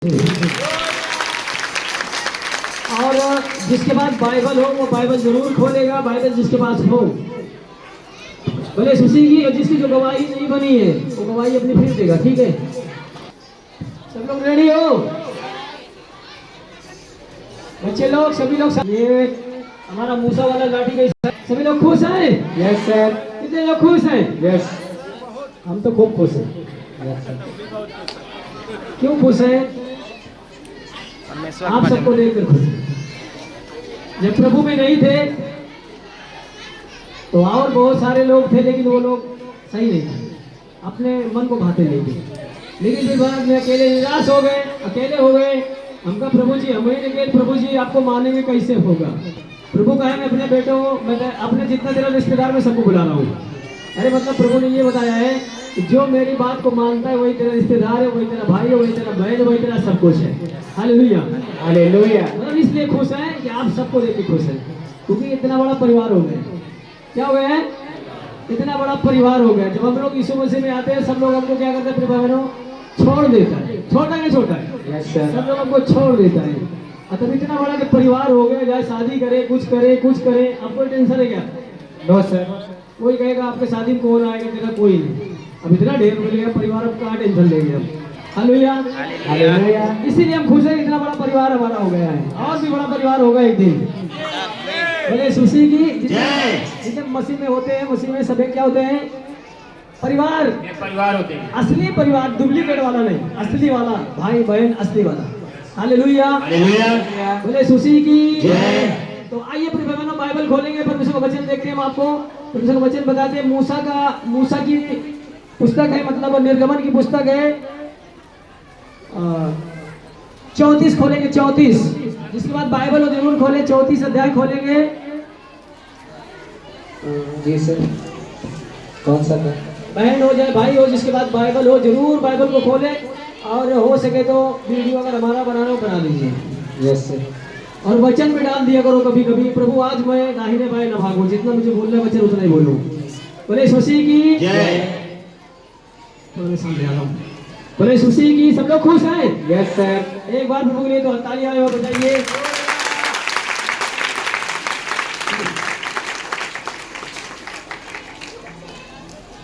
और जिसके पास बाइबल हो वो बाइबल जरूर खोलेगा, बाइबल जिसके पास हो। बोले उसी की, और जिसकी जो गवाही नहीं बनी है वो गवाही अपनी फिर देगा। ठीक है, सब लोग रेडी हो? बच्चे लोग, सभी लोग, ये हमारा मूसा वाला लाठी का सभी लोग खुश हैं? Yes sir. कितने लोग खुश हैं? यस, हम तो खूब खुश हैं। क्यों खुश हैं? आप सबको लेकर खुश हैं। जब प्रभु में नहीं थे तो और बहुत सारे लोग थे, लेकिन वो लोग सही नहीं थे, अपने मन को भाते नहीं थे। लेकिन फिर बाद में अकेले निराश हो गए, अकेले हो गए। हमका प्रभु जी, हमें ने प्रभु जी आपको मानेंगे कैसे होगा? प्रभु कहे मैं अपने बेटों, मैं अपने जितना तेरा रिश्तेदार में सबको बुला रहा हूँ। अरे मतलब प्रभु ने ये बताया है कि जो मेरी बात को मानता है वही तेरा रिश्तेदार है, वही तेरा भाई है, वही तेरा बहन है, वही तेरा सब कुछ है। Hallelujah, hallelujah. मतलब इसलिए खुश है कि आप सबको लेके खुश है, क्योंकि इतना बड़ा परिवार हो गया। क्या हो गया है? इतना बड़ा परिवार हो गया। जब हम लोग यीशु मसीह में आते हैं, सब लोग हमको क्या करते हैं? परिवारों छोड़ देता है। छोटा है, छोटा है। Yes sir. सब लोग हमको छोड़ देता है। तब इतना बड़ा कि परिवार हो गया, चाहे शादी करे, कुछ करे, कुछ करे, आपको टेंशन है क्या? No sir. कोई कहेगा आपके शादी में कौन आएगा? तेरा कोई नहीं। अब इतना ढेर मिल गया परिवार, अब कहाँ टेंशन लेंगे हम? Hallelujah, hallelujah. इसीलिए हम खुश हैं, इतना बड़ा परिवार हमारा हो गया है, और भी बड़ा परिवार होगा एक दिन। बोले सुशी की जितने मसीह में होते हैं, मसीह में सभी क्या होते हैं? परिवार। परिवार होते हैं, असली परिवार, डुप्लीकेट वाला नहीं, असली वाला, भाई बहन असली वाला। Hallelujah, hallelujah. बोले सुशी की जय। तो आइए अपने बहनों बाइबल खोलेंगे, परमेश्वर का वचन देखते हैं। हम आपको परमेश्वर का वचन बताते हैं। मूसा की पुस्तक है, मतलब निर्गमन की पुस्तक है। 34 खोलेंगे, 34। जिसके बाद बाइबल हो जरूर खोले, 34 अध्याय खोलेंगे। जी सर। कौन सा था? बहन हो जाए भाई हो, जिसके बाद बाइबल हो जरूर बाइबल को खोले, और हो सके तो वीडियो अगर हमारा बनाना हो बना दीजिए। Yes sir. और वचन में डाल दिया करो कभी कभी। प्रभु आज मैं दाहिने बाएं न भागूं, जितना मुझे बोलना है वचन उतना ही बोलूं। बोले सुशी की जय। बोले सामने आ रहा हूं। बोले सुशी की। सब लोग खुश हैं? Yes sir. एक बार प्रभु के लिए तो तालियां बजाइए।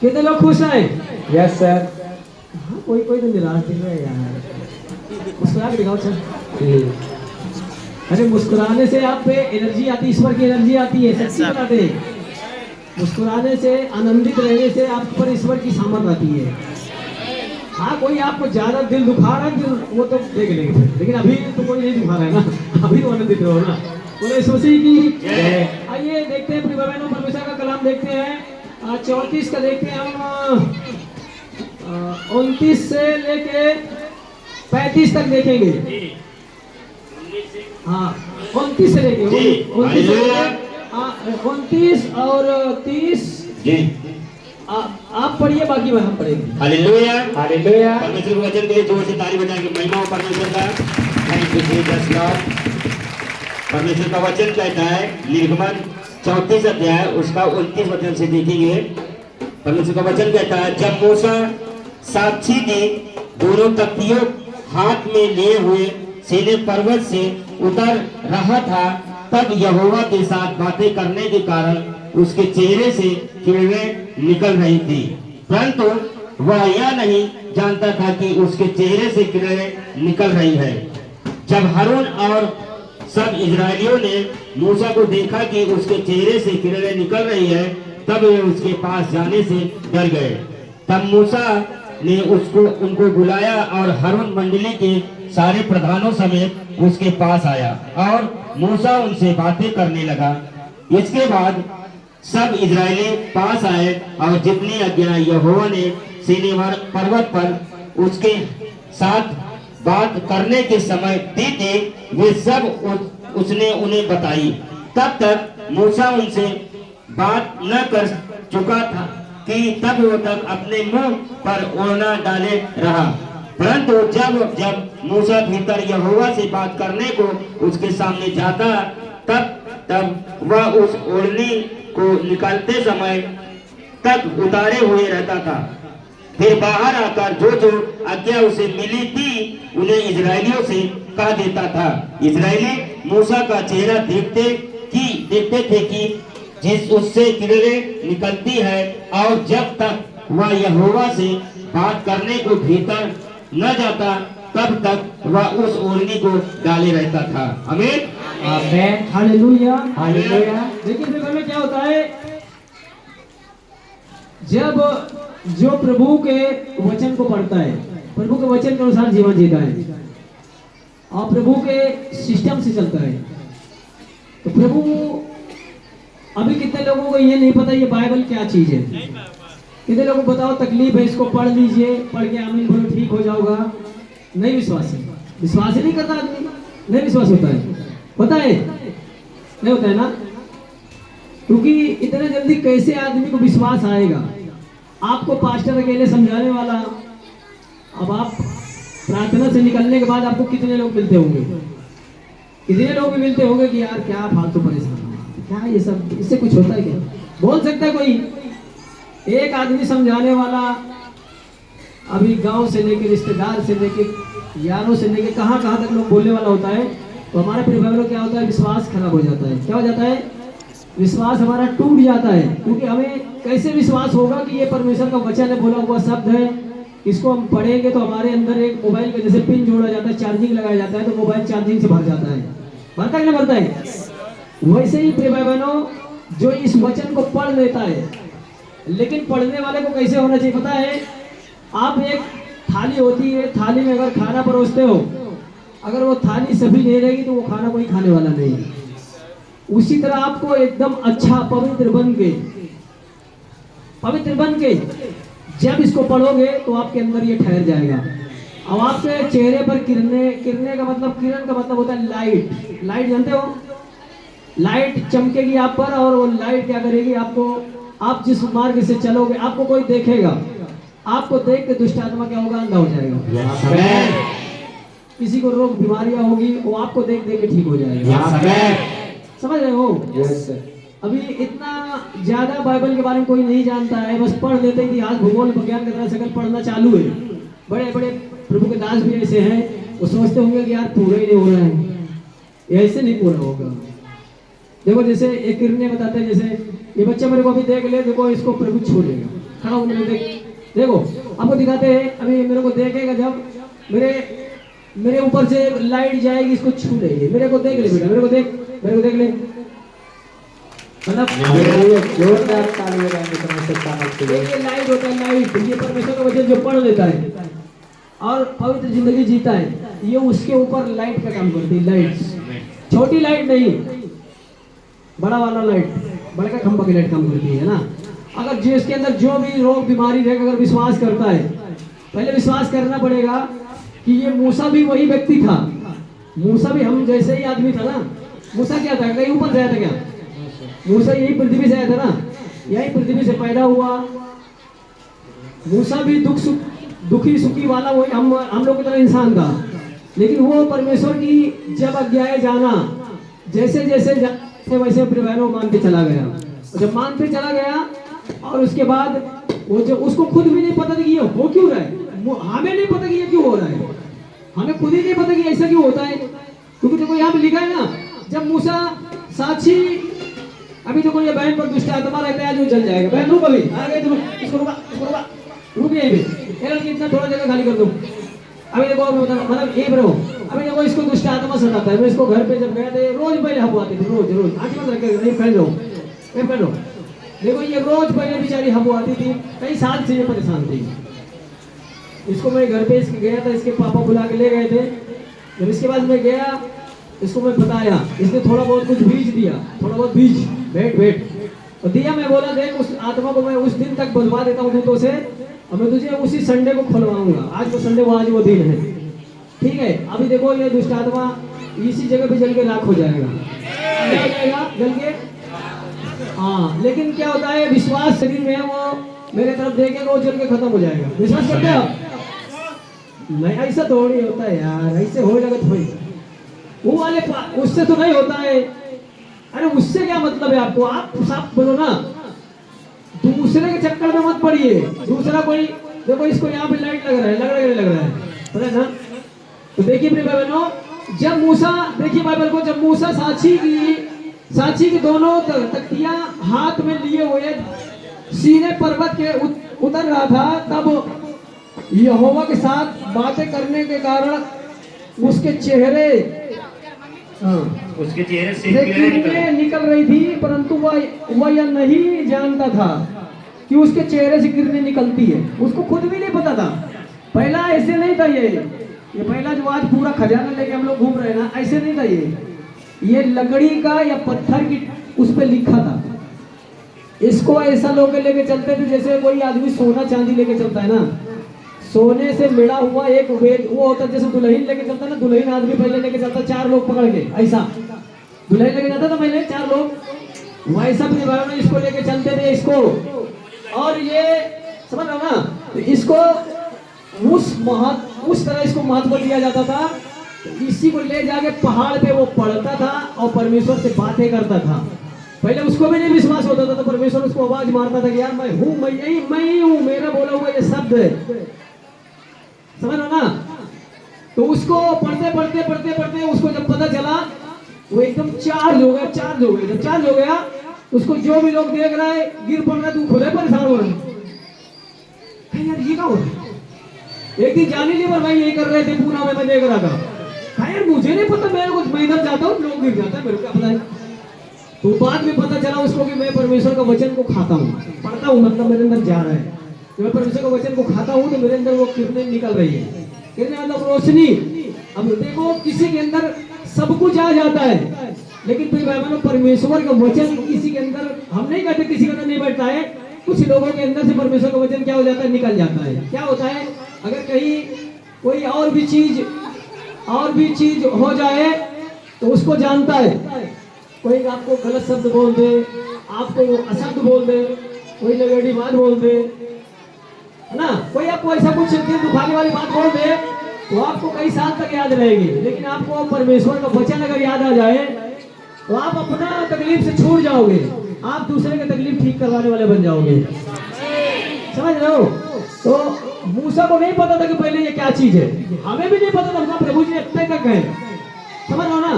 कितने लोग खुश हैं? Yes sir. हाँ, कोई कोई तो निराश दिख रहा है यार। मुस्कुरा के दिखाओ सर। अरे मुस्कुराने से आप पे एनर्जी आती है, ईश्वर की एनर्जी आती है। सच्ची बताते हैं, मुस्कुराने से, आनंदित रहने से आप पर ईश्वर की सामर्थ आती है। हाँ, कोई आपको ज्यादा दिल दुखा रहा है वो तो देख लेंगे फिर, लेकिन अभी तो कोई नहीं दुखा रहा है ना, अभी तो आनंदित रहो ना। बोले सुशी की जय। आइए देखते हैं प्रिय बहनों, परमेश्वर का कलाम देखते हैं। 34 का देखते हैं हम। 29 से लेके 35 तक देखेंगे। हाँ, 29 से लेके 29 और 30। आप पढ़िए, बाकी हम पढ़ेंगे। Hallelujah, hallelujah. परमेश्वर के वचन के लिए जोर से ताली बजा के महिमा हो परमेश्वर का। Thank you Jesus Lord. परमेश्वर का वचन कहता है, निर्गमन 34 अध्याय उसका 29 वचन से देखेंगे। परमेश्वर का वचन कहता है, जब मूसा साक्षी की दोनों तख्तियों हाथ में लिए हुए सीने पर्वत से उतर रहा था, तब यहोवा के साथ बातें करने के कारण उसके चेहरे से किरणें निकल रही थी, परंतु वह यह नहीं जानता था कि उसके चेहरे से किरणें निकल रही है। जब हारून और सब इजरायलियों ने मूसा को देखा कि उसके चेहरे से किरणें निकल रही है, तब वे उसके पास जाने से डर गए। तब मूसा ने उनको बुलाया और हारून मंडली के सारे प्रधानों समेत उसके पास आया, और मूसा उनसे बातें करने लगा। इसके बाद सब इजरायली पास आए, और जितनी आज्ञा यहोवा ने सीनेवार पर्वत पर उसके साथ बात करने के समय दी थी, वे सब उसने उन्हें बताई। तब तक मूसा उनसे बात न कर चुका था कि तब वो तक अपने मुंह पर ओढ़ना डाले रहा, परंतु जब मूसा भीतर यहोवा से बात करने को उसके सामने जाता, तब वह उस ओढ़नी को निकालते समय तक उतारे हुए रहता था। फिर बाहर आकर जो जो आज्ञा उसे मिली थी उन्हें इजरायलियों से कह देता था। इजरायली मूसा का चेहरा देखते थे कि जिस उससे किरणें निकलती है, और जब तक वह यहोवा से बात करने को भीतर न जाता तब तक वह उस ओढ़नी को डाले रहता था। आमीन। आमेन। हालेलुया। हालेलुया। लेकिन देखो में क्या होता है, जब जो प्रभु के वचन को पढ़ता है, प्रभु के वचन के अनुसार जीवन जीता है और प्रभु के सिस्टम से चलता है, तो प्रभु, अभी कितने लोगों को ये नहीं पता ये बाइबल क्या चीज है। कितने लोगों को बताओ तकलीफ है, इसको पढ़ लीजिए, पढ़ के आमीन बोलो ठीक हो जाओगा। नहीं विश्वास है, विश्वास ही नहीं करता आदमी, नहीं विश्वास होता है नहीं होता है ना, क्योंकि इतने जल्दी कैसे आदमी को विश्वास आएगा। आपको पास्टर अकेले समझाने वाला, अब आप प्रार्थना से निकलने के बाद आपको कितने लोग मिलते होंगे, कितने लोग भी मिलते होंगे कि यार क्या फालतू परेशान, क्या ये सब, इससे कुछ होता है क्या, बोल सकता है कोई एक आदमी समझाने वाला। अभी गांव से लेके रिश्तेदार से लेके यारों से लेके कहाँ तक लोग बोलने वाला होता है, तो हमारे परिवार में क्या होता है, विश्वास खराब हो जाता है। क्या हो जाता है, विश्वास हमारा टूट जाता है, क्योंकि हमें कैसे विश्वास होगा कि ये परमेश्वर का वचन है, बोला हुआ शब्द है, इसको हम पढ़ेंगे तो हमारे अंदर एक मोबाइल का जैसे पिन जोड़ा जाता है, चार्जिंग लगाया जाता है, तो मोबाइल चार्जिंग से भर जाता है, भरता है ना भरता है। वैसे ही प्रिय भाई बहनों, जो इस वचन को पढ़ लेता है, लेकिन पढ़ने वाले को कैसे होना चाहिए पता है, आप एक थाली होती है, थाली में अगर खाना परोसते हो, अगर वो थाली सभी नहीं रहेगी तो वो खाना कोई खाने वाला नहीं है। उसी तरह आपको एकदम अच्छा पवित्र बन के जब इसको पढ़ोगे तो आपके अंदर ये ठहर जाएगा। अब आपके चेहरे पर किरने का मतलब, किरण का मतलब होता है लाइट। लाइट जानते हो, लाइट चमकेगी आप पर, और वो लाइट क्या करेगी आपको, आप जिस मार्ग से चलोगे आपको कोई देखेगा, आपको देख के दुष्ट आत्मा क्या होगा, अंधा हो जाएगा। किसी को रोग बीमारियां होगी, वो आपको देख के ठीक हो जाएगा। समझ रहे हो? यस। अभी इतना ज्यादा बाइबल के बारे में कोई नहीं जानता है, बस पढ़ लेते हैं, इतिहास भूगोल विज्ञान की तरह सकल पढ़ना चालू है। बड़े बड़े प्रभु के दास भी ऐसे हैं, वो सोचते होंगे कि यार पूरा ही नहीं हो रहा है, ऐसे नहीं पूरा होगा। देखो जैसे एक किरने बताते हैं, जैसे ये बच्चा मेरे को अभी देख ले, देखो इसको प्रभु छू लेगा, खड़ा होकर देखो आपको दिखाते हैं, अभी मेरे को देखेगा, जब मेरे ऊपर से लाइट जाएगी, इसको छू लेगी, मेरे को देख ले बेटा, मेरे को देख ले, मतलब जोरदार ताली बजाएंगे परमेश्वर का नाम के लिए। ये लाइट होता है, लाइट, ये परमेश्वर का वचन जो पढ़ लेता है और पवित्र जिंदगी जीता है, ये उसके ऊपर लाइट का काम करती है। लाइट छोटी लाइट नहीं, बड़ा वाला लाइट, बड़ा का खंभा की लाइट काम करती है ना। अगर जिसके अंदर जो भी रोग बीमारी रहेगा, अगर विश्वास करता है, पहले विश्वास करना पड़ेगा कि ये मूसा भी वही व्यक्ति था, मूसा भी हम जैसे ही आदमी था ना। मूसा क्या था, कहीं ऊपर से आया था क्या? मूसा यही पृथ्वी से आया था ना, यही पृथ्वी से पैदा हुआ। मूसा भी दुखी सुखी वाला वही हम लोग की तरह इंसान था, लेकिन वो परमेश्वर की जब आज्ञाएं जाना, जैसे वैसे बहनों मानते चला गया। जब मानते चला गया और उसके बाद वो जो उसको खुद भी नहीं पता था कि ये हो क्यों रहा है, हमें नहीं पता कि ये क्यों हो रहा है, हमें खुद ही नहीं पता कि ऐसा क्यों होता है। क्योंकि देखो यहाँ पे लिखा है ना, जब मूसा साक्षी, अभी देखो ये बहन पर दुष्ट आत्मा रहता है, आज वो जल जाएगा। बहन रुक, अभी आ गए तुम, इसको रुक यहीं पे, लड़की इतना थोड़ा जगह खाली कर दो। अभी देखो मतलब ये ब्रो, अभी देखो इसको दुष्ट आत्मा सताता है। मैं इसको घर पे जब गया था, रोज पहले हबुआती थी, रोज आंखें मत रखे, देखो ये रोज पहले बेचारी हबुआती थी, कई साल से ये परेशान थी। इसको मैं घर पे इसके गया था, इसके पापा बुला के ले गए थे। जब इसके बाद मैं गया, इसको मैं बताया, इसने थोड़ा बहुत कुछ बीज दिया, थोड़ा बहुत बीज बैठ और दिया। मैं बोला देख उस आत्मा को मैं उस दिन तक बदलवा देता हूँ दूतों से, और मैं तुझे उसी संडे को खुलवाऊंगा। आज वो संडे, वो आज वो दिन है, ठीक है। अभी देखो ये दुष्ट आत्मा इसी जगह पे जल के राख हो जाएगा, जल के। हाँ, लेकिन क्या होता है, विश्वास शरीर में है, वो मेरे तरफ देखेगा, वो जल के खत्म हो जाएगा। विश्वास करते हैं आप? नहीं, ऐसा थोड़ी होता है यार, ऐसे हो जाएगा थोड़ी, वो वाले उससे तो नहीं होता है। अरे उससे क्या मतलब है आपको, आप साफ बोलो ना, दूसरे के चक्कर में मत पड़िए। दूसरा कोई देखो इसको यहाँ पे लाइट लग रहा है, लग रहा है, पता है ना। तो देखिए मेरे भाई बहनों, जब मूसा, देखिए बाइबल को, जब मूसा साक्षी की दोनों तख्तियां हाथ में लिए हुए सीने पर्वत के उतर रहा था, तब यहोवा के साथ बातें करने के कारण उसके चेहरे उसके चेहरे से किरणें निकल रही थी, परंतु वह यह नहीं जानता था कि उसके चेहरे से किरणें निकलती है। उसको खुद भी नहीं पता था, पहला ऐसे नहीं था। ये पहला जो आज पूरा खजाना लेके हम लोग घूम रहे हैं ना, ऐसे नहीं था। ये लकड़ी का या पत्थर की उस पर लिखा था। इसको ऐसा लोग लेके चलते थे जैसे कोई आदमी सोना चांदी लेके चलता है ना, सोने से मिला हुआ एक वेद वो होता है, जैसे दुल्हन लेके चलता है ना, दुल्हन आदमी पहले लेके चलता, 4 लोग पकड़ के, ऐसा दुल्हन लेके जाता था पहले 4 लोग, वैसा भी में इसको लेके चलते थे इसको। और ये समझ रहे हो ना, तो इसको उस तरह इसको महत्व दिया जाता था। इसी को ले जाके पहाड़ पे वो पढ़ता था और परमेश्वर से बातें करता था। पहले उसको भी नहीं विश्वास होता था, तो परमेश्वर उसको आवाज मारता था कि यार मैं हूँ, मैं ही हूँ, मेरा बोला हुआ ये शब्द है, समझ रहे हो ना। तो उसको पढ़ते उसको जब पता चला, वो एकदम चार्ज हो गया। जब चार्ज हो गया, उसको जो भी लोग देख रहा है, गिर पड़ रहा है, तू खुद परेशान हो रहा है, यार ये क्या हो रहा है। एक दिन जाने ली पर भाई यही कर रहे थे पूना में, मैं देख रहा था, यार मुझे नहीं पता, मैं कुछ महीना जाता हूँ, लोग गिर जाता है, मेरे को क्या पता है। तो बाद में पता चला उसको कि मैं परमेश्वर का वचन को खाता हूँ, पढ़ता हूँ, मतलब मेरे अंदर जा रहा है। जब मैं परमेश्वर का वचन को खाता हूँ तो मेरे अंदर वो किरणें निकल रही है, किरणें मतलब रोशनी। अब देखो किसी के अंदर सब कुछ आ जाता है, लेकिन फिर भाई परमेश्वर का वचन किसी के अंदर, हम नहीं कहते किसी के अंदर नहीं बैठता है, कुछ लोगों के अंदर से परमेश्वर का वचन क्या हो जाता है, निकल जाता है। क्या होता है, अगर कहीं कोई और भी चीज हो जाए तो उसको जानता है। कोई आपको गलत शब्द बोल दे, आपको अशब्द बोल दे, कोई लगेड़ी बात बोल दे, है ना, कोई आपको ऐसा कुछ दिल दुखाने वाली बात बोल दे, तो आपको कई साल तक याद रहेगी। लेकिन आपको परमेश्वर का वचन अगर याद आ जाए तो आप अपना तकलीफ से छूट जाओगे, आप दूसरे की तकलीफ ठीक करवाने वाले बन जाओगे, समझ रहे हो। तो मूसा को नहीं पता था कि पहले ये क्या चीज है, हमें भी नहीं पता था, हमको प्रभु जी इतने तक है, समझ रहे हो ना।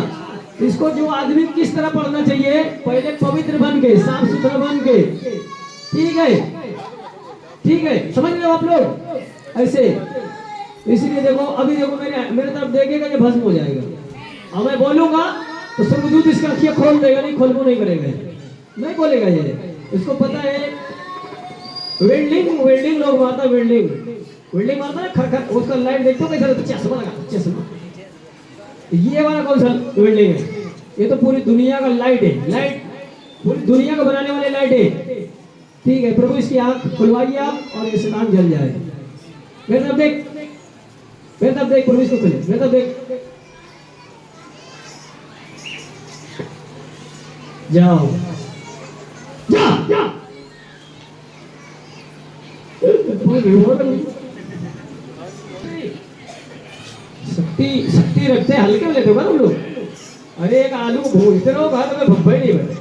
इसको जो आदमी किस तरह पढ़ना चाहिए, पहले पवित्र बन के, साफ सुथरा बन के, ठीक है, समझ रहे हो आप लोग ऐसे। इसीलिए देखो, अभी देखो मेरे तरफ देखेगा, ये भस्म हो जाएगा। अब मैं बोलूंगा तो स्वर्गदूत इसका आंखें खोल देगा, नहीं खोलबो नहीं करेगा, नहीं बोलेगा ये, इसको पता है। वेल्डिंग लोग मारता, वेल्डिंग मारता है, खर उसका लाइट देखते हो कैसा, चश्मा लगा, चश्मा। ये वाला कौन सा वेल्डिंग है, ये तो पूरी दुनिया का लाइट है, लाइट पूरी दुनिया को बनाने वाले लाइट है, ठीक है। प्रभु इसकी आंख खुलवाइए आप, और ये शैतान जल जाए। मेरे तरफ देख, प्रभु इसको खुले, मेरे तरफ देख, जाओ जा शक्ति रखते हैं, हल्के में लेते हो तुम लोग। अरे एक आलू भूजते रहो, कहा तो मैं भब्बा ही नहीं बने।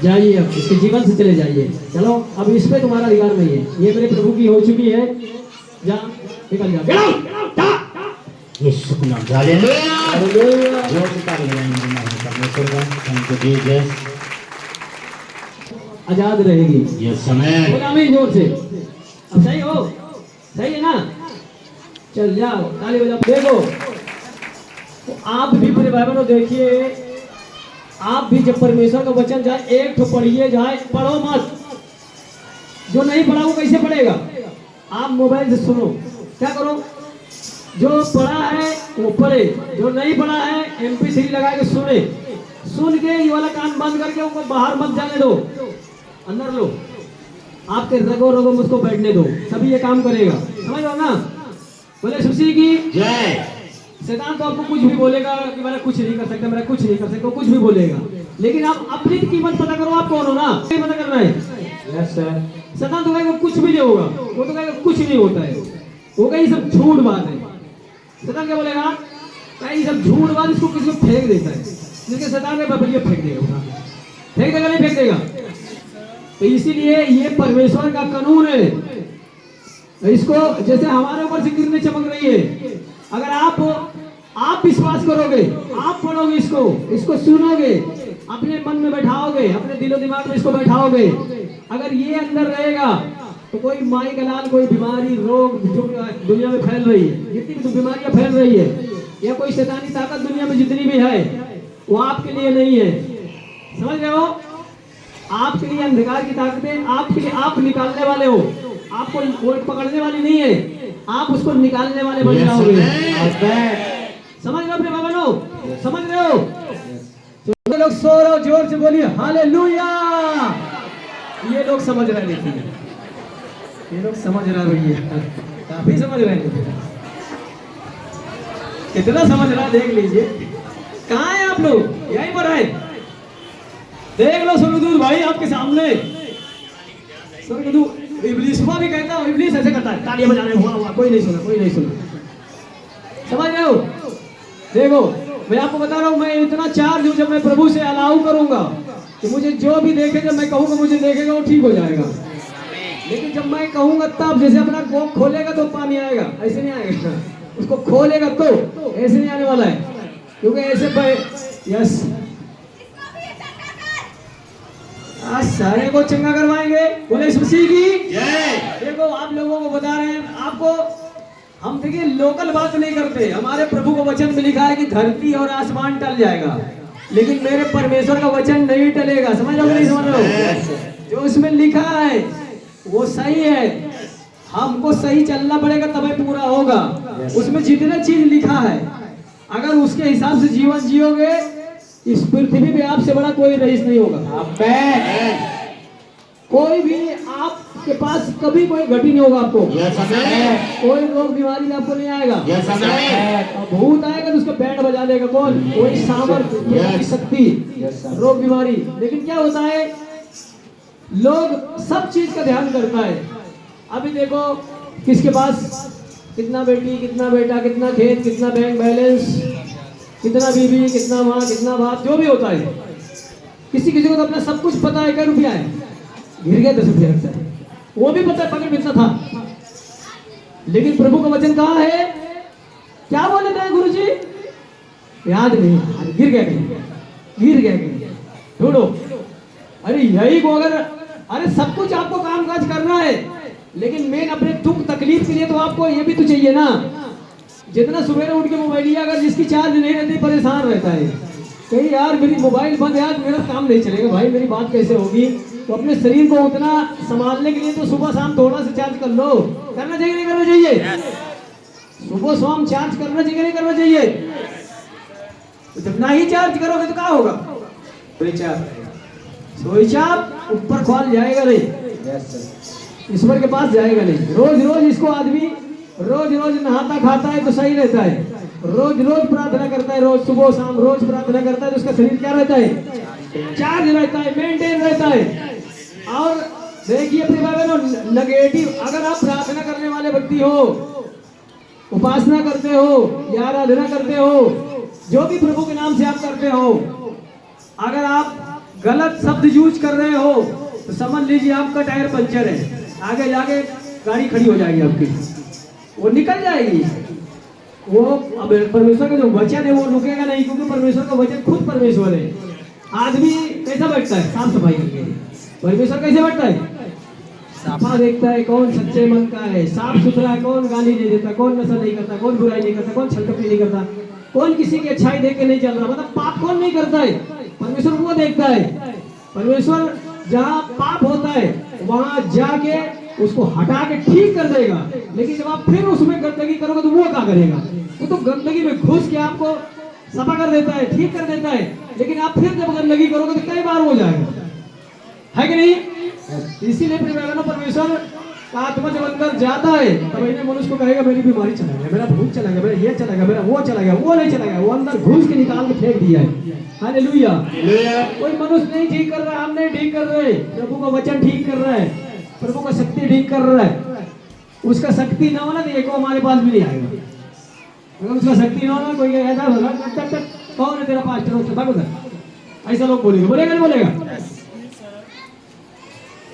जाइए, अब इसके जीवन से चले जाइए, चलो, अब इस पे तुम्हारा अधिकार नहीं है, ये मेरे प्रभु की हो चुकी है, जा निकल जाओ। यीशु के नाम, हालेलुया, जोर से ताली बजाएंगे परमेश्वर का, थैंक यू जीसस। आजाद रहेगी ये समय, बोला आमीन जोर से। अब सही हो, सही है ना, चल जाओ, ताली बजाओ। देखो तो आप भी मेरे भाई बहनों देखिए, आप भी जब परमेश्वर का वचन जाए, एक तो पढ़िए, जाए पढ़ो मत। जो नहीं पढ़ा वो कैसे पढ़ेगा, आप मोबाइल से सुनो, क्या करो, जो पढ़ा है वो पढ़े, जो नहीं पढ़ा है MP3 लगा के सुने, सुन के ये वाला कान बंद करके उनको बाहर मत जाने दो, अंदर लो, आपके रगों में उसको बैठने दो, तभी ये काम करेगा, समझ लो ना। बोले सुशी की जय। शैतान तो आपको कुछ भी बोलेगा कि मेरा कुछ नहीं कर सकता, मेरा कुछ नहीं कर सकता, कुछ भी बोलेगा, लेकिन आप अपनी कीमत पता करो, आप कौन हो ना, क्या पता करना है। Yes sir. शैतान तो कहेगा कुछ भी नहीं होगा, वो तो कहेगा कुछ नहीं होता है, वो कहीं सब झूठ बात है। शैतान क्या बोलेगा, कहीं सब झूठ बात, इसको किसी को फेंक देता है, जिसके शैतान में बबलिया फेंक देगा, फेंक देगा नहीं फेंक देगा, तो इसीलिए ये परमेश्वर का कानून है। इसको जैसे हमारे ऊपर से किरणें चमक रही है, अगर आप विश्वास करोगे, आप पढ़ोगे, इसको सुनोगे, अपने मन में बैठाओगे, अपने दिलो दिमाग में इसको बैठाओगे, अगर ये अंदर रहेगा तो कोई माई का लाल, कोई बीमारी, रोग जो दुनिया में फैल रही है, जितनी भी बीमारियां फैल रही है, या कोई शैतानी ताकत दुनिया में जितनी भी है, वो आपके लिए नहीं है। समझ रहे हो? आपके लिए अंधकार की ताकतें, आपके लिए आप निकालने वाले हो, आपको वो पकड़ने वाली नहीं है, आप उसको निकालने वाले बन जाओगे। समझ रहे हो अपने बाबा लोग? समझ रहे हो? तो लोग सो रहे हो, जोर से बोलिए हालेलुया। ये लोग समझ रहे हैं, ये लोग समझ रहे भैया, काफी समझ रहे हैं। कितना समझ रहा देख लीजिए। कहाँ है आप लोग? यहीं पर है। देख लो स्वर्गदूत भाई आपके सामने। स्वर्गदूत इब्लीस भी कहता हूँ, इब्लीस ऐसे करता है, तालियां बजाने हुआ, कोई नहीं सुना, कोई नहीं सुना। समझ रहे हो? देखो मैं आपको बता रहा हूँ, मैं इतना चार्ज हूँ, जब मैं प्रभु से अलाउ करूंगा कि मुझे जो भी देखे, जब मैं कहूँगा मुझे देखेगा, वो ठीक हो जाएगा। लेकिन जब मैं कहूँगा तब, जैसे अपना कोक खोलेगा तो पानी आएगा, ऐसे नहीं आएगा। उसको खोलेगा तो ऐसे नहीं आने वाला है, क्योंकि ऐसे यस आज सारे को चंगा करवाएंगे। बोले यीशु मसीह की जय। देखो आप लोगों को बता रहे हैं, आपको हम देखिए लोकल बात नहीं करते। हमारे प्रभु को वचन में लिखा है कि धरती और आसमान टल जाएगा, लेकिन मेरे परमेश्वर का वचन नहीं टलेगा। समझ लो नहीं समझ लो? जो उसमें लिखा है वो सही है, हमको सही चलना पड़ेगा तभी पूरा होगा। उसमें जितने चीज लिखा है, अगर उसके हिसाब से जीवन जियोगे, इस पृथ्वी पे आपसे बड़ा कोई रईस नहीं होगा। कोई भी आपके पास कभी कोई घटी नहीं होगा आपको। कोई रोग बीमारी आपको नहीं आएगा। भूत आएगा तो उसका बैंड बजा देगा कौन? कोई सामर्थ्य, शक्ति, रोग बीमारी। लेकिन क्या होता है, लोग सब चीज का ध्यान करता है। अभी देखो किसके पास कितना बेटी, कितना बेटा, कितना खेत, कितना बैंक बैलेंस, कितना बीवी, कितना माँ, कितना बाप, जो भी होता है। किसी किसी को तो अपना सब कुछ पता है, क्या रुपया है, गिर गया 10 रुपया रखता है, वो भी पता है पकड़ मिलता था। लेकिन प्रभु का वचन कहाँ है? क्या बोले थे गुरु जी? याद नहीं, गिर गया गिर गया ढूंढो। अरे यही को अरे सब कुछ आपको काम काज करना है, लेकिन मेन अपने दुख तकलीफ के लिए तो आपको ये भी तो चाहिए ना। जितना सुबह उठ के मोबाइल, अगर जिसकी चार्ज नहीं रहती परेशान रहता है, कहीं यार मेरी मोबाइल बंद है, आज मेरा काम नहीं चलेगा, भाई मेरी बात कैसे होगी? तो अपने शरीर को उतना संभालने के लिए तो सुबह शाम थोड़ा सा चार्ज कर लो। करना चाहिए नहीं करना चाहिए? सुबह शाम चार्ज करना चाहिए नहीं करना चाहिए? तो जब ना ही चार्ज करोगे तो क्या होगा? स्विच ऑफ ऊपर खोल जाएगा नहीं, ईश्वर के पास जाएगा नहीं। रोज रोज इसको आदमी रोज रोज नहाता खाता है तो सही रहता है, रोज रोज प्रार्थना करता है, रोज सुबह शाम रोज प्रार्थना करता है, तो उसका शरीर क्या रहता है? चार्ज रहता है, मेंटेन रहता है। और देखिए अपने बाबा में नेगेटिव, अगर आप प्रार्थना करने वाले व्यक्ति हो, उपासना करते हो या आराधना करते हो, जो भी प्रभु के नाम से आप करते हो, अगर आप गलत शब्द यूज कर रहे हो तो समझ लीजिए आपका टायर पंचर है, आगे जाके गाड़ी खड़ी हो जाएगी आपकी, वो निकल जाएगी। वो अब परमेश्वर का जो वचन है वो रुकेगा नहीं, क्योंकि परमेश्वर का वचन खुद परमेश्वर है। आदमी कैसा बैठता है? साफ सफाई करके। परमेश्वर कैसे बैठता है? साफा देखता है कौन सच्चे मन का है, साफ सुथरा है, कौन गाली नहीं देता, कौन नशा नहीं करता, कौन बुराई नहीं करता, कौन छलकपटी नहीं करता, कौन किसी की अच्छाई देख के नहीं चल रहा, मतलब पाप कौन नहीं करता है? परमेश्वर वो देखता है। परमेश्वर जहाँ पाप होता है वहां जाके उसको हटा के ठीक कर देगा। लेकिन जब आप फिर उसमें गंदगी करोगे तो वो क्या करेगा? वो तो गंदगी में घुस के आपको सफा कर देता है, ठीक कर देता है। लेकिन आप फिर जब गंदगी करोगे तो कई बार हो जाएगा, है कि नहीं? इसीलिए परमेश्वर का आत्मा जब अंदर जाता है तब इन्हें मनुष्य को कहेगा मेरी बीमारी चला गया, मेरा भूख चला गया, मेरा ये चला गया, मेरा वो चला गया, वो नहीं चला गया, वो अंदर घुस के निकाल के फेंक दिया है। हालेलुया। कोई मनुष्य नहीं ठीक कर रहा, हम नहीं ठीक कर रहे, प्रभु का वचन ठीक कर रहा है, प्रभु का शक्ति ठीक कर रहा है। उसका शक्ति ना होना तो एक हमारे पास भी नहीं आएगा। अगर उसका शक्ति ना होना, कोई ऐसा कौन है तेरा पास्टर, ऐसा लोग बोलेगा, बोलेगा नहीं बोलेगा?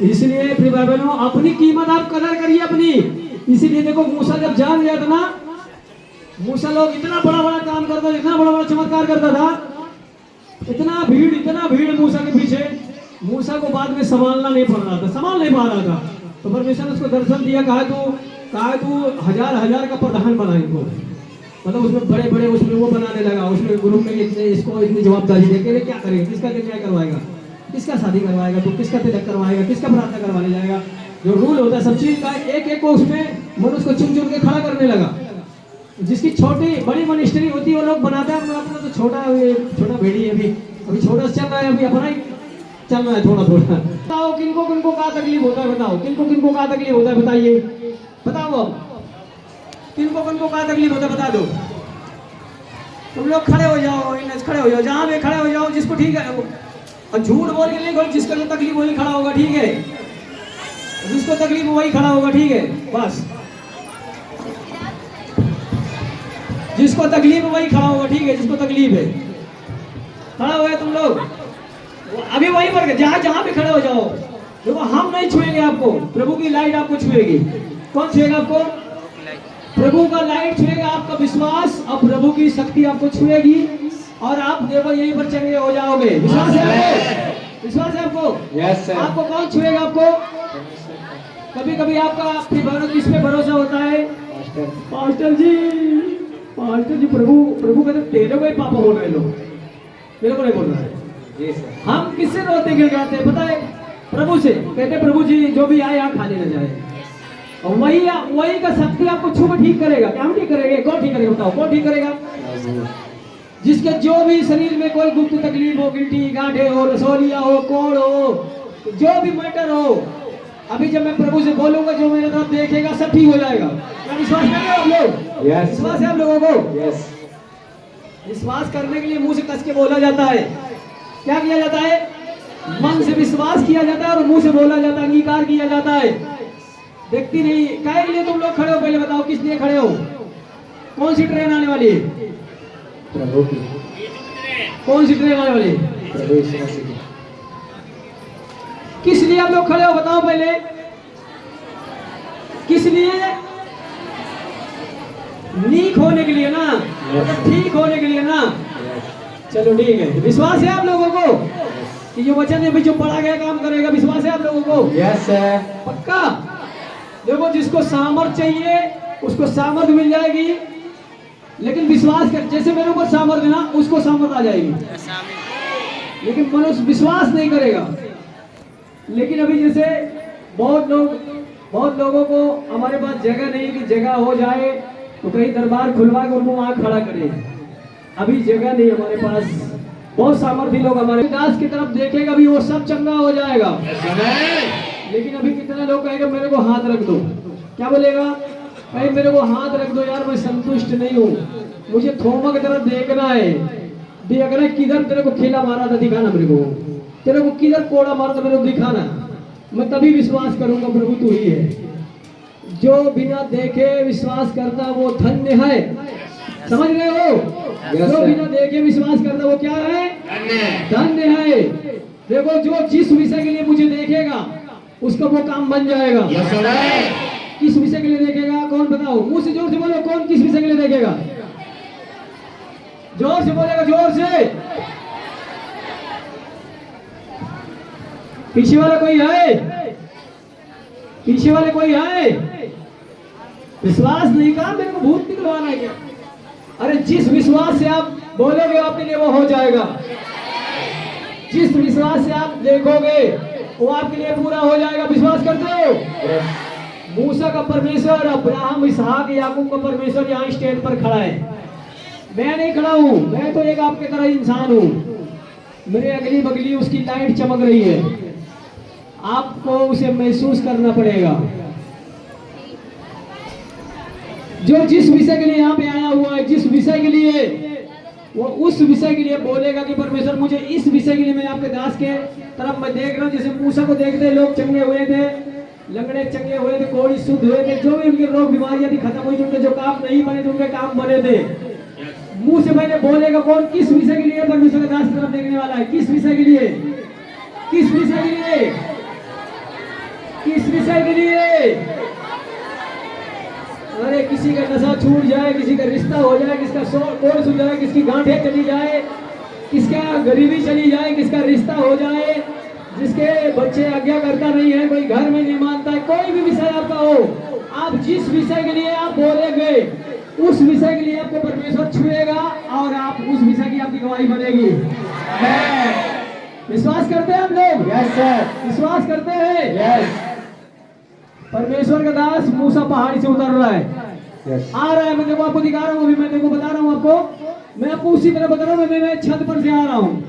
इसलिए प्रिय भाई बहनों, अपनी कीमत आप कदर करिए अपनी। इसीलिए देखो मूसा जब जान गया था ना, मूसा लोग इतना बड़ा बड़ा काम करता था, इतना बड़ा बड़ा चमत्कार करता था, इतना भीड़ मूसा के पीछे, मूसा को बाद में संभालना नहीं पड़ रहा था, संभाल नहीं पा रहा था। तो परमेश्वर ने उसको दर्शन दिया, कहा तू हजार का प्रधान बना इनको, मतलब उसमें बड़े बड़े उसमें वो बनाने लगा, उसमें ग्रुप में इसको इतनी जवाबदारी दे के क्या करेगा, किसका न्याय करवाएगा, किसका शादी करवाएगा, तो किसका तिलक करवाएगा, किसका प्रार्थना करवाने जाएगा, जो रूल होता है सब चीज का, एक एक को उसमें मनुष्य को चुन चुन के खड़ा करने लगा। जिसकी छोटी बड़ी मिनिस्ट्री होती है वो लोग बनाता है, अपना तो छोटा भेड़ी है, अभी छोटा चल रहा है, अभी अपना ही चल रहा है थोड़ा। बताओ किनको किनको क्या तकलीफ होता है, बताओ किनको किनको क्या तकलीफ होता है, बताइए, बताओ अब किनको किनको क्या तकलीफ होता है, बता दो। तुम लोग खड़े हो जाओ, खड़े हो जाओ, जहाँ भी खड़े हो जाओ, जिसको ठीक है, और झूठ बोल के नहीं, जिसको जो तकलीफ वही खड़ा होगा, ठीक है, जिसको तकलीफ वही खड़ा होगा, ठीक है, बस जिसको तकलीफ वही खड़ा होगा, ठीक है, जिसको तकलीफ है खड़ा हुआ है। तुम लोग अभी वही पर जहाँ भी खड़े हो जाओ। देखो हम नहीं छुएंगे आपको, प्रभु की लाइट आपको छुएगी। कौन छुएगा आपको? प्रभु का लाइट छुएगा, आपका विश्वास और प्रभु की शक्ति आपको छुएगी, और आप देखो यहीं पर चंगे हो जाओगे। विश्वास है आपको? विश्वास है आपको? Yes sir. आपको कौन छुएगा आपको? कभी कभी आपका किस पे भरोसा होता है? पास्टर जी प्रभु कहते तेरे को ही पापा बोल रहे लोग, मेरे को नहीं बोल रहा है। जी सर। हम किससे रोते गिड़गिड़ाते हैं पता है? प्रभु से। कहते प्रभु जी जो भी आए यहाँ खाने न जाए, और वही का शक्ति आपको छू के ठीक करेगा। क्या हम ठीक करेंगे? कौन ठीक करेगा बताओ? कौन ठीक करेगा? जिसके जो भी शरीर में कोई गुप्त तकलीफ हो, गिल्टी गांठे हो, रसोलिया हो, कोड़ हो, जो भी मैटर हो, अभी जब मैं प्रभु से बोलूंगा जो मेरे तरफ देखेगा सब ठीक हो जाएगा। क्या विश्वास करेंगे आप लोग? यस। विश्वास है आप लोगों को? यस। विश्वास करने के लिए मुंह से कस के बोला जाता है। क्या किया जाता है? मन से विश्वास किया जाता है और मुंह से बोला जाता है, अंगीकार किया जाता है। देखती नहीं काहे के लिए तुम लोग खड़े हो? पहले बताओ किस लिए खड़े हो? कौन सी ट्रेन आने वाली है? प्रभु की। कौन सी ट्रेन आने वाली है? प्रभु यीशु मसीह की। किस लिए आप लोग खड़े हो बताओ पहले? किस लिए? नीक होने के लिए ना, ठीक होने के लिए ना। चलो ठीक है। विश्वास है आप लोगों को कि जो वचन है जो पढ़ा गया काम करेगा? विश्वास है आप लोगों को? Yes sir. पक्का? देखो जिसको सामर्थ चाहिए उसको सामर्थ मिल जाएगी, लेकिन विश्वास कर, जैसे मेरे ऊपर सामर्थ है ना, उसको सामर्थ आ जाएगी, लेकिन मनुष्य विश्वास नहीं करेगा। लेकिन अभी जैसे बहुत लोगों को हमारे पास जगह नहीं कि जगह हो जाए तो कहीं दरबार खुलवा कर उनको वहां खड़ा करें। अभी जगह नहीं हमारे पास। बहुत सामर्थ्य लोग हमारे दास की तरफ देखेगा, अभी वो सब चंगा हो जाएगा। लेकिन अभी कितने लोग कहेंगे मेरे को हाथ रख दो। क्या बोलेगा? भाई मेरे को हाथ रख दो यार, मैं संतुष्ट नहीं हूँ, मुझे थोमा की तरफ देखना है। देखना किधर तेरे को खिला मारा था, दिखाना मेरे को। तेरे को किधर कोड़ा मारा था मेरे को दिखाना, मैं तभी विश्वास करूंगा प्रभु तू ही है। जो बिना देखे विश्वास करता वो धन्य है। समझ रहे हो? जो बिना देखे विश्वास करता वो क्या है? धन्य है। देखो जो जिस विषय के लिए मुझे देखेगा उसका वो काम बन जाएगा। किस विषय के लिए देखेगा? कौन बताओ? मुंह से जोर से बोलो, कौन किस विषय के लिए देखेगा? जोर से बोलेगा, जोर से। पीछे वाला कोई है? पीछे वाले कोई है? विश्वास नहीं कहा मेरे को भूत निकलवाना है क्या? अरे जिस विश्वास से आप बोलोगे आपके लिए वो हो जाएगा। जिस विश्वास से आप देखोगे वो आपके लिए पूरा हो जाएगा। विश्वास करते हो? मूसा का परमेश्वर, अब्राहम, इसहाक, याकूब का परमेश्वर यहाँ स्टेज पर खड़ा है। मैं नहीं खड़ा हूँ, मैं तो एक आपके तरह इंसान हूँ। मेरे अगली बगली उसकी लाइट चमक रही है, आपको उसे महसूस करना पड़ेगा। जो जिस विषय के लिए यहाँ पे आया हुआ है, जिस विषय के लिए, वो उस विषय के लिए बोलेगा कि परमेश्वर मुझे इस विषय के लिए, मैं आपके दास के तरफ मैं देख रहा हूँ। जैसे मूसा को देखते लोग चंगे हुए थे, लंगड़े चंगे हुए थे, कोड़ी शुद्ध हुए थे, जो भी उनके रोग बीमारियां थी खत्म हुई, उनके जो काम नहीं बने थे उनके काम बने थे। मुंह से मैंने बोलेगा कौन किस विषय के लिए परमेश्वर के दास की तरफ देखने वाला है? किस विषय के लिए? किस विषय के लिए? किस विषय के लिए? अरे किसी का नशा छूट जाए, किसी का रिश्ता हो जाए, किसका कोर्स हो जाए, किसकी गांठें चली जाए, किसका गरीबी चली जाए, किसका रिश्ता हो जाए, जिसके बच्चे आज्ञा करता नहीं है, कोई घर में नहीं मानता है, कोई भी विषय आपका हो, आप जिस विषय के लिए आप बोलेंगे उस विषय के लिए आपको परमेश्वर छुएगा और आप उस विषय की आपकी गवाही बनेगी। विश्वास करते हैं हम लोग? Yes sir. विश्वास करते हैं? यस। परमेश्वर का दास मूसा पहाड़ी से उतर रहा है, यस। आ रहा है। मैं देखो आपको दिखा रहा हूँ, अभी मैं देखो बता रहा हूँ आपको, मैं आपको उसी तरह बता रहा हूँ। मैं छत पर से आ रहा हूँ,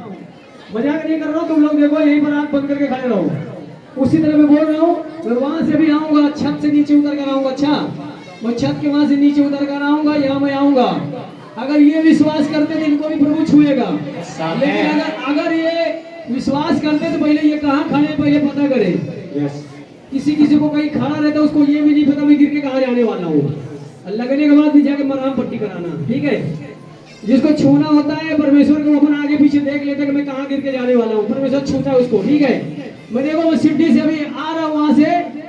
मजाक नहीं कर रहा हूँ, तुम लोग देखो यहीं पर आंख बंद करके खड़े रहो। उसी तरह मैं बोल रहा हूँ, मैं वहां से भी आऊंगा, छत से नीचे उतर कर आऊंगा। अच्छा, मैं छत के वहां से नीचे उतर कर आऊंगा, यहाँ मैं आऊंगा। अगर ये विश्वास करते तो इनको भी प्रभु छुएगा। लेकिन अगर ये विश्वास करते तो पहले ये कहाँ खड़े पहले पता करे। यस। किसी को कहीं खड़ा रहता उसको ये भी नहीं पता मैं गिर के कहाँ जाने वाला हूँ। लगने के बाद भी जाके मरहम पट्टी कराना, ठीक है। जिसको छूना होता है परमेश्वर को अपन आगे पीछे देख लेते हैं कि मैं कहाँ गिर के जाने वाला हूँ, परमेश्वर छूता है उसको, ठीक है। मैं देखो मैं सिड्डी से अभी आ रहा हूँ वहां से,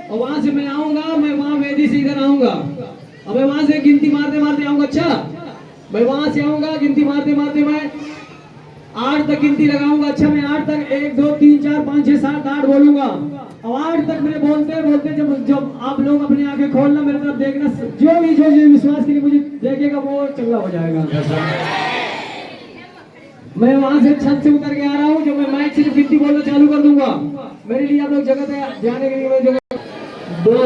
और वहां से मैं आऊंगा, मैं वहां वेदी से इधर आऊंगा, अब मैं वहां से गिनती मारते मारते आऊंगा। अच्छा, मैं वहां से आऊंगा, गिनती मारते मारते मैं 8 तक गिनती लगाऊंगा। अच्छा, मैं 8 तक 1 2 3 4 5 6 7 8 बोलूंगा, और 8 तक मेरे बोलते बोलते जब आप लोग अपनी आंखें खोलना, मेरे तरफ देखना, जो विश्वास के लिए मुझे देखेगा वो चंगा हो जाएगा। मैं वहां से छत से उतर के आ रहा हूँ, जब मैं माइक से जो गिनती बोलना चालू कर दूंगा, मेरे लिए आप लोग जगह पे जाने के लिए मैं जगह 2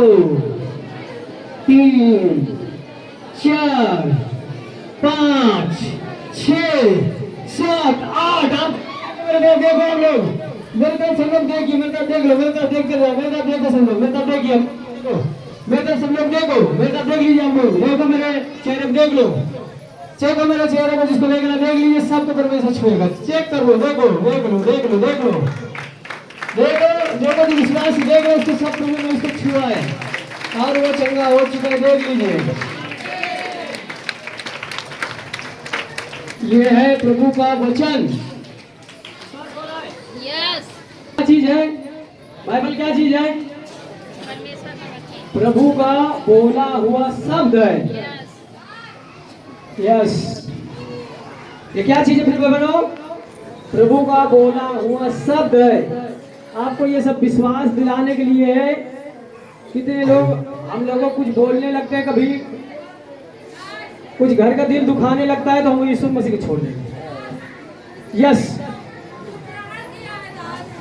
3 4 5 6 7 8। आप मेरे तरफ देखो, हम लोग मेरे तरफ सब लोग देखिए, मेरे तरफ देख लो, मेरे तरफ देखते रहो, मेरे तरफ देखो सब लोग, मेरे तरफ देखिए, मेरे तरफ सब लोग देखो, मेरे तरफ देख लीजिए। हम लोग देखो, मेरे चेहरे पे देख लो, चेक करो मेरे चेहरे को, जिसको देखना देख लीजिए, सबको परमेश्वर छुएगा। चेक कर लो, देखो देख लो देख लो देख लो देखो, जो कोई विश्वास देख लो उसको सब प्रभु ने उसको छुआ है और वो चंगा हो चुका है, देख लीजिए। ये है प्रभु का वचन। क्या चीज है बाइबल? क्या चीज है? प्रभु का बोला हुआ शब्द है। यस। ये क्या चीज है फिर बनो? प्रभु का बोला हुआ शब्द है। आपको ये सब विश्वास दिलाने के लिए है। कितने लोग, हम लोगों कुछ बोलने लगते हैं, कभी कुछ घर का दिल दुखाने लगता है तो हम यीशु मसीह को छोड़ देंगे। Yes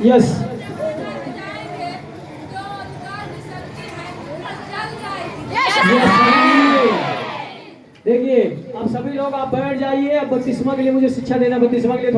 yes. देखिए अब सभी लोग आप बैठ जाइए। अब बपतिस्मा के लिए मुझे शिक्षा देना, बपतिस्मा के लिए